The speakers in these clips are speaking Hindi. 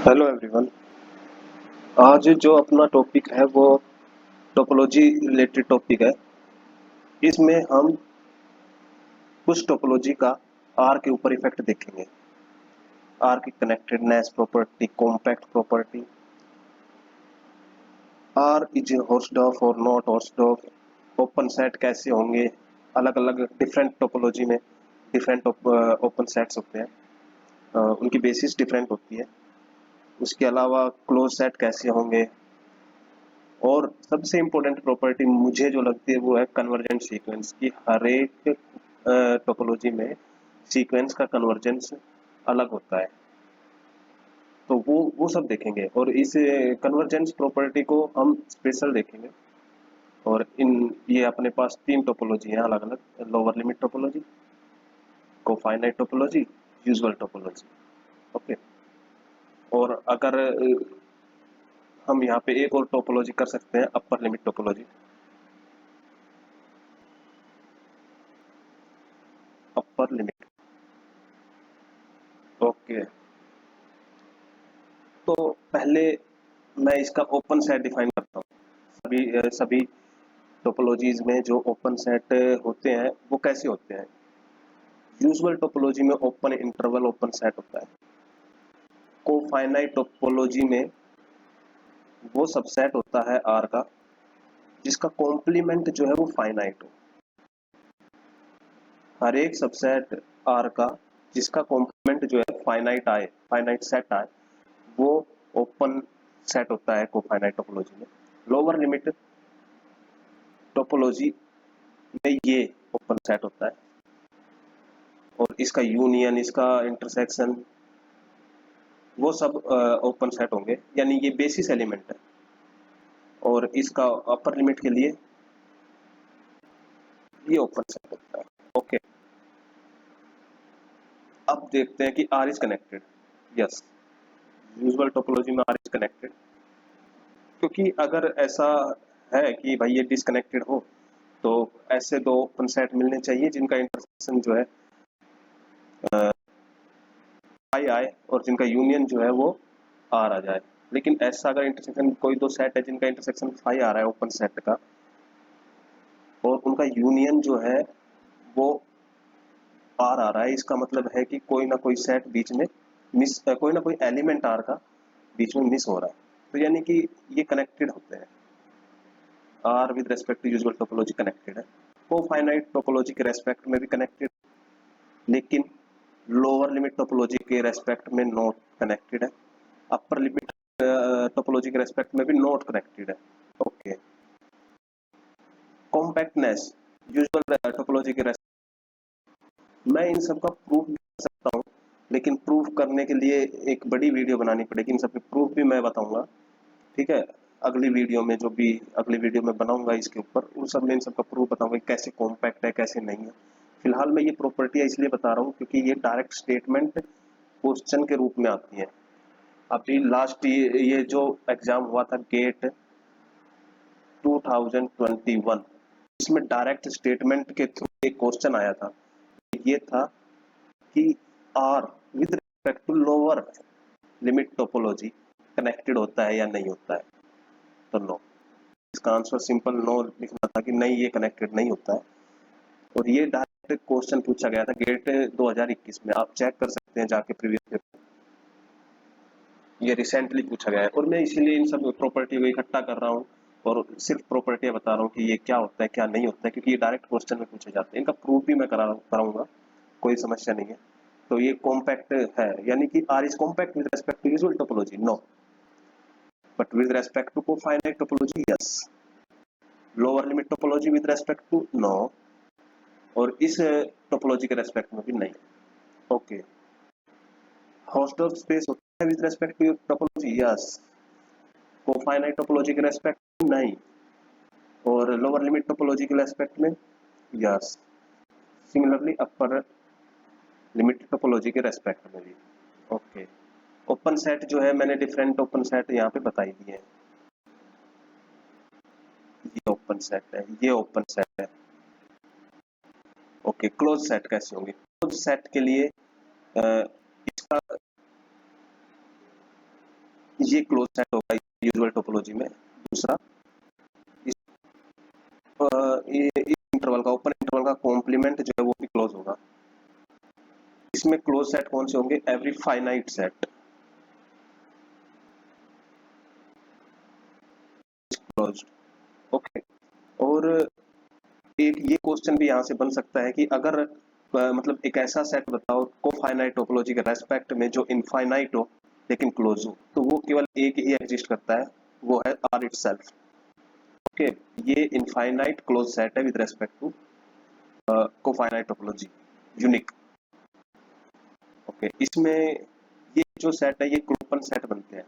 Hello everyone. आज जो अपना टॉपिक है वो टोपोलॉजी रिलेटेड टॉपिक है। इसमें हम कुछ टोपोलॉजी का आर के ऊपर इफेक्ट देखेंगे। आर की connectedness property, compact property, R is Hausdorff और नॉट हॉर्सडॉफ, ओपन सेट कैसे होंगे, अलग अलग डिफरेंट टोपोलॉजी में डिफरेंट ओपन सेट्स होते हैं, उनकी बेसिस डिफरेंट होती है। उसके अलावा क्लोज सेट कैसे होंगे, और सबसे इम्पोर्टेंट प्रॉपर्टी मुझे जो लगती है वो है कन्वर्जेंट सीक्वेंस की। हर एक टोपोलॉजी में सीक्वेंस का कन्वर्जेंस अलग होता है, तो वो सब देखेंगे और इस कन्वर्जेंस प्रॉपर्टी को हम स्पेशल देखेंगे। और इन ये अपने पास तीन टोपोलॉजी हैं अलग अलग: lower limit topology, cofinite topology, usual topology. Okay. और अगर हम यहाँ पे एक और टोपोलॉजी कर सकते हैं, अपर limit topology. Upper limit, okay. तो पहले मैं इसका ओपन सेट डिफाइन करता हूँ। सभी टोपोलॉजीज में जो ओपन सेट होते हैं वो कैसे होते हैं। यूजुअल टोपोलॉजी में ओपन इंटरवल ओपन सेट होता है। कोफाइनाइट टोपोलॉजी में वो सबसेट होता है आर का जिसका कॉम्प्लीमेंट जो है वो फाइनाइट हो। हर एक सबसेट आर का जिसका कॉम्प्लीमेंट जो है फाइनाइट आए, फाइनाइट सेट आए, वो ओपन सेट होता है कोफाइनाइट टोपोलॉजी में। लोअर लिमिट टोपोलॉजी में ये ओपन सेट होता है और इसका यूनियन, इसका इंटरसेक्शन, वो सब ओपन सेट होंगे, यानी ये बेसिस एलिमेंट है। और इसका अपर लिमिट के लिए ये ओपन सेट होता है। ओके। अब देखते हैं कि R is connected. Yes, usual topology में आर इज कनेक्टेड, क्योंकि अगर ऐसा है कि भाई ये डिसकनेक्टेड हो तो ऐसे दो ओपन सेट मिलने चाहिए जिनका इंटरसेक्शन जो है आई आए और जिनका यूनियन जो है वो आर आ जाए। लेकिन ऐसा अगर इंटरसेक्शन कोई दो सेट है जिनका इंटरसेक्शन फाई आ रहा है ओपन सेट का, और उनका यूनियन जो है वो आर आ रहा है, इसका मतलब है कि कोई ना कोई सेट बीच में मिस, कोई ना कोई एलिमेंट आर का बीच में मिस हो रहा है, तो यानी कि ये कनेक्टेड होते हैं। R with respect to usual topology connected है, कोफाइनाइट टोपोलॉजी के रेस्पेक्ट में भी कनेक्टेड, लेकिन लोअर लिमिट टोपोलॉजी के रेस्पेक्ट में नॉट कनेक्टेड है, अपर लिमिट टोपोलॉजी के रेस्पेक्ट में भी नॉट कनेक्टेड है। ओके। कॉम्पैक्टनेस यूजुअल टोपोलॉजी के रेस्पेक्ट, मैं इन सब का प्रूफ भी कर सकता हूँ, लेकिन प्रूफ करने के लिए एक बड़ी वीडियो बनानी पड़ेगी। इन सब के प्रूफ भी मैं बताऊंगा, ठीक है। अगली वीडियो में जो भी अगली वीडियो में बनाऊंगा इसके ऊपर, उन सब में इन सब का प्रूफ बताऊंगा कैसे कॉम्पैक्ट है कैसे नहीं है। फिलहाल मैं ये प्रॉपर्टियां इसलिए बता रहा हूँ क्योंकि ये डायरेक्ट स्टेटमेंट क्वेश्चन के रूप में आती है। अभी लास्ट ये जो एग्जाम हुआ था गेट 2021, इसमें डायरेक्ट स्टेटमेंट के थ्रू एक क्वेश्चन आया था। ये था कि R with respect to lower limit topology connected होता है या नहीं होता है, तो नो। इसका आंसर सिंपल नो लिखना था कि नहीं, ये कनेक्टेड नहीं होता है। और ये डायरेक्ट क्वेश्चन पूछा गया था गेट 2021 में, आप चेक कर सकते हैं जाके प्रीवियस पेपर, ये रिसेंटली पूछा गया है। और मैं इसीलिए इन सब प्रॉपर्टी को इकट्ठा कर रहा हूँ और सिर्फ प्रॉपर्टियां बता रहा हूँ कि ये क्या होता है क्या नहीं होता है, क्योंकि ये डायरेक्ट क्वेश्चन में पूछे जाते हैं। इनका प्रूफ भी मैं कराऊंगा, कोई समस्या नहीं है। तो ये कॉम्पैक्ट है, यानी कि R is compact with respect to usual topology, no, but with respect to cofinite topology yes, lower limit topology with respect to no, और इस टोपोलॉजी के रेस्पेक्ट में भी नहीं। ओके। हॉस्टल स्पेस होता है with respect to topology yes, cofinite topology के रेस्पेक्ट में नहीं, और लोअर लिमिट टोपोलॉजी के रेस्पेक्ट में yes, similarly upper limit topology के रेस्पेक्ट में भी। ओके। ओपन सेट जो है मैंने डिफरेंट ओपन सेट यहाँ पे बताई दिए हैं। ये ओपन सेट है, ये ओपन सेट है। ओके। क्लोज सेट कैसे होंगे? क्लोज सेट के लिए इसका ये क्लोज सेट होगा यूजुअल टोपोलॉजी में। दूसरा ये इंटरवल का, ओपन इंटरवल का कॉम्प्लीमेंट जो है वो भी क्लोज होगा। इसमें क्लोज सेट कौन से होंगे? Every finite set close. Okay. और एक ये क्वेश्चन भी यहां से बन सकता है कि अगर मतलब एक ऐसा सेट बताओ कोफाइनाइट टोपोलॉजी के रेस्पेक्ट में जो इनफाइनाइट हो लेकिन क्लोज हो, तो वो केवल एक ही एग्जिस्ट करता है, वो है आर इटसेल्फ। ओके, ये इनफाइनाइट क्लोज सेट है with respect to cofinite topology, unique. Okay, इसमें ये जो सेट है ये ओपन सेट बनते हैं।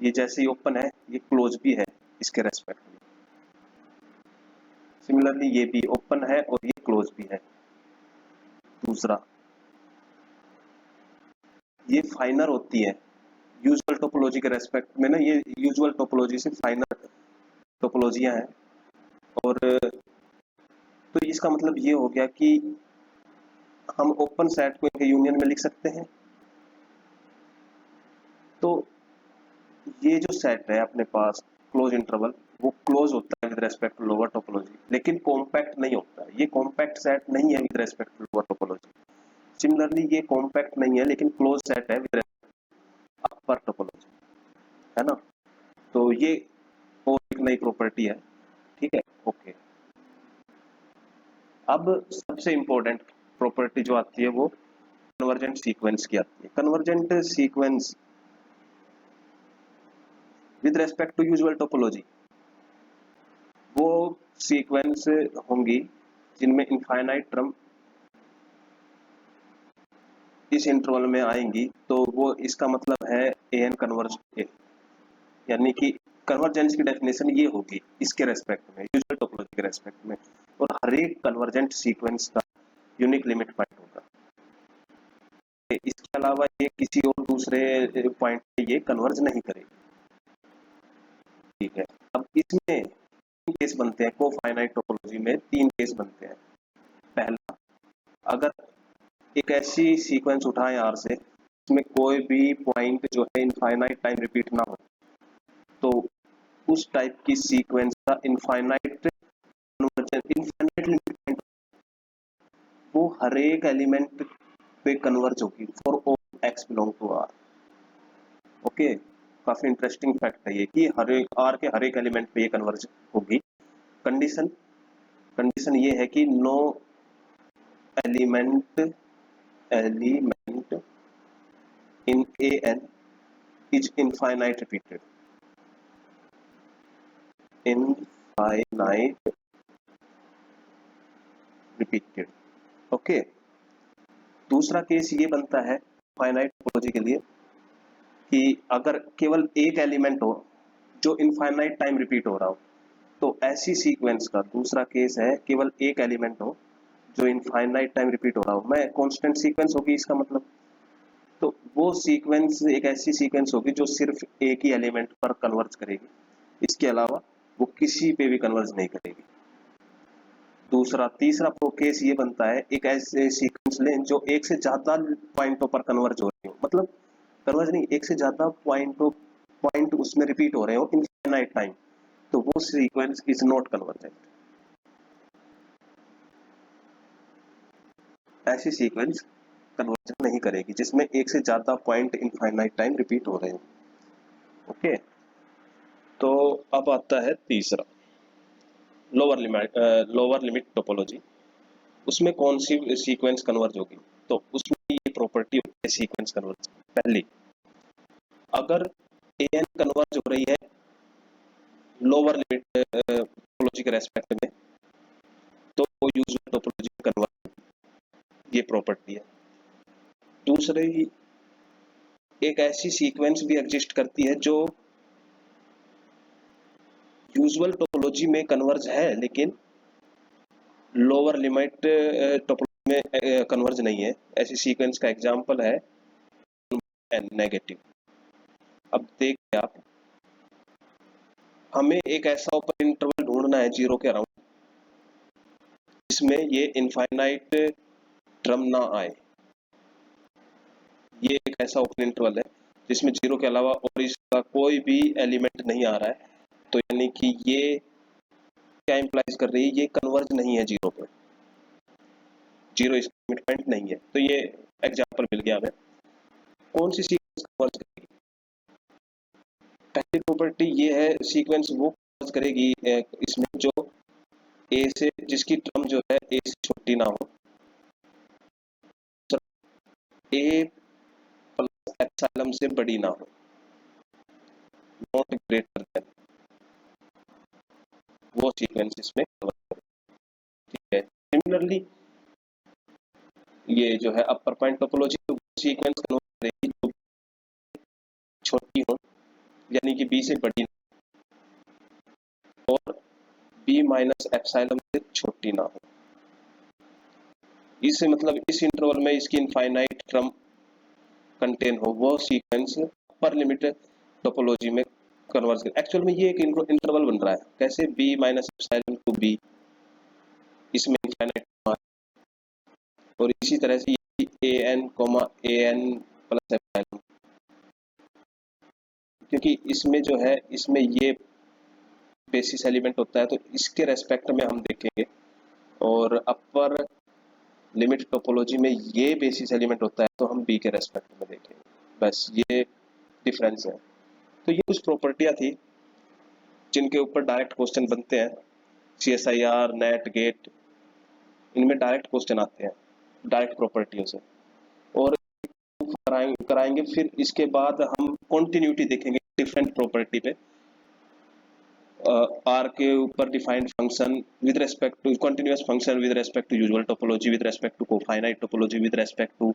ये जैसे ही ओपन है ये क्लोज भी है इसके रेस्पेक्ट में। सिमिलरली ये भी ओपन है और ये क्लोज भी है। दूसरा, ये फाइनर होती है यूजुअल टोपोलॉजी के रेस्पेक्ट में ना। ये यूजुअल टोपोलॉजी से फाइनर टोपोलॉजियां हैं। और तो इसका मतलब ये हो गया कि हम ओपन सेट को इनके यूनियन में लिख सकते हैं। तो ये जो सेट है अपने पास क्लोज इंटरवल, वो क्लोज होता है with respect to lower topology, लेकिन कॉम्पैक्ट नहीं होता है। ये कॉम्पैक्ट सेट नहीं है with respect to lower topology. Similarly ये कॉम्पैक्ट नहीं है लेकिन क्लोज सेट है विद अपर टोपोलॉजी, है ना। तो ये और एक नई प्रॉपर्टी है, ठीक है। ओके, अब सबसे इंपॉर्टेंट प्रॉपर्टी जो आती है वो कन्वर्जेंट सीक्वेंस की आती है। Convergent sequence with respect to usual topology, वो सीक्वेंस होंगी जिनमें इनफाइनाइट टर्म इस इंटरवल में आएंगी। तो वो इसका मतलब है एन कन्वर्ज ए, यानी कि कन्वर्जेंस की डेफिनेशन ये होगी इसके रेस्पेक्ट में, यूजुअल टोपोलॉजी के रेस्पेक्ट में। और हर एक कन्वर्जेंट सीक्वेंस का यूनिक लिमिट पॉइंट होगा। इसके अलावा ये किसी और दूसरे पॉइंट पे ये कन्वर्ज नहीं करेगी, ठीक है। अब इसमें तीन केस बनते हैं, कोफाइनाइट टोपोलॉजी में तीन केस बनते हैं। पहला, अगर एक ऐसी सीक्वेंस उठाएं आर से इसमें कोई भी पॉइंट जो है इनफाइनाइट टाइम रिपीट ना हो, तो उस टाइप की सीक्वेंस का इनफाइनाइट लिमिट पॉइंट वो हर एक एलिमेंट पे कन्वर्ज होगी for all x belong to R. Okay, काफी इंटरेस्टिंग फैक्ट है ये कि हर एक आर के हर एक एलिमेंट पे ये कन्वर्ज होगी। कंडीशन कंडीशन ये है कि no element in an is infinite repeated, infinite repeated। Okay, दूसरा केस ये बनता है फाइनाइट टोपोलॉजी के लिए कि अगर केवल एक एलिमेंट हो जो इनफाइनाइट टाइम रिपीट हो रहा हो, तो ऐसी सीक्वेंस का दूसरा केस है केवल एक एलिमेंट हो जो इनफाइनाइट टाइम रिपीट हो रहा हो। मैं कांस्टेंट सीक्वेंस होगी इसका मतलब, तो वो सीक्वेंस एक ऐसी सीक्वेंस होगी जो सिर्फ एक ही एलिमेंट पर कन्वर्ज करेगी, इसके अलावा वो किसी पे भी कन्वर्ज नहीं करेगी। तीसरा केस ये बनता है एक ऐसे सीक्वेंस लें जो एक से ज्यादा पॉइंटों पर कन्वर्ज हो रही हो, मतलब कन्वर्ज नहीं, एक से ज्यादा पॉइंट उसमें रिपीट हो रहे हो इनफाइनाइट टाइम, तो वो सीक्वेंस इज नॉट कन्वर्जेंट। ऐसी सीक्वेंस कन्वर्जन नहीं करेगी जिसमें एक से ज्यादा पॉइंट इनफाइनाइट टाइम रिपीट हो रहे हो। ओके, तो अब आता है तीसरा, लोअर लिमिट टोपोलॉजी। उसमें कौन सी सीक्वेंस कन्वर्ज होगी? तो उसमें ये प्रॉपर्टी होती है सीक्वेंस कन्वर्ज। पहली, अगर एन कन्वर्ज हो रही है लोअर लिमिट टोपोलॉजी के रेस्पेक्ट में, तो वो यूजुअल टोपोलॉजी में कन्वर्ज, ये प्रॉपर्टी है। दूसरी, एक ऐसी सीक्वेंस भी एग्जिस्ट करती है जो यूजुअल टोपोलॉजी में कन्वर्ज है लेकिन लोअर लिमिट टोपोलॉजी में कन्वर्ज नहीं है। ऐसी सीक्वेंस का एग्जांपल है नेगेटिव। अब देखिए आप, हमें एक ऐसा ओपन इंटरवल ढूंढना है जीरो के अराउंड जिसमें ये इनफाइनाइट टर्म ना आए। ये एक ऐसा ओपन इंटरवल है जिसमें जीरो के अलावा और इसका कोई भी एलिमेंट नहीं आ रहा है, तो यानी कि ये क्या इंप्लाइज कर रही है, ये कन्वर्ज नहीं है जीरो पे, जीरो इसका कमिटमेंट नहीं है। तो ये एग्जांपल मिल गया हमें। कौन सी सीक्वेंस कन्वर्ज करेगी? पहली प्रॉपर्टी ये है, सीक्वेंस वो कन्वर्ज करेगी इसमें जो ए से, जिसकी टर्म जो है ए से छोटी ना हो, ए प्लस एप्सिलॉन से बड़ी ना हो, नॉट ग्रेटर देन, वो सीक्वेंस इसमें कन्वर्ज करेगी। ठीक है। सिमिलरली ये जो है अपर पॉइंट टोपोलॉजी, तो सीक्वेंस कन्वर्ज करेगी जो छोटी हो, यानी कि बी से बड़ी और बी माइनस एप्सिलॉन से छोटी ना हो। इससे मतलब इस इंटरवल में इसकी इनफाइनाइट टर्म कंटेन हो, वो सीक्वेंस अपर लिमिट टोपोलॉजी में कन्वर्ज कर। एक्चुअल में ये एक इंटरवल बन रहा है, कैसे? B minus epsilon to b, इसमें इनफाइनाइट, और इसी तरह से a n comma a n plus epsilon, क्योंकि इसमें जो है, इसमें ये बेसिस एलिमेंट होता है, तो इसके रेस्पेक्ट में हम देखेंगे, और अपर लिमिट टोपोलॉजी में ये बेसिस एलिमेंट होता है, तो हम बी के रेस्पेक्ट में देखेंगे। बस ये डिफरेंस है। तो ये कुछ प्रॉपर्टियां थी जिनके ऊपर डायरेक्ट क्वेश्चन बनते हैं, CSIR, नेट, गेट, इनमें डायरेक्ट क्वेश्चन आते हैं डायरेक्ट प्रॉपर्टियों से, और कराएंगे। फिर इसके बाद हम कॉन्टिन्यूटी देखेंगे डिफरेंट प्रॉपर्टी पे, आर के ऊपर defined function with respect to continuous function, with respect to usual topology, with respect to cofinite topology, with respect to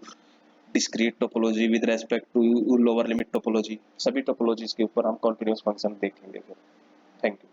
discrete topology, with respect to lower limit topology, सभी टोपोलॉजीज के ऊपर हम कंटिन्यूअस फंक्शन देखेंगे। फिर थैंक यू।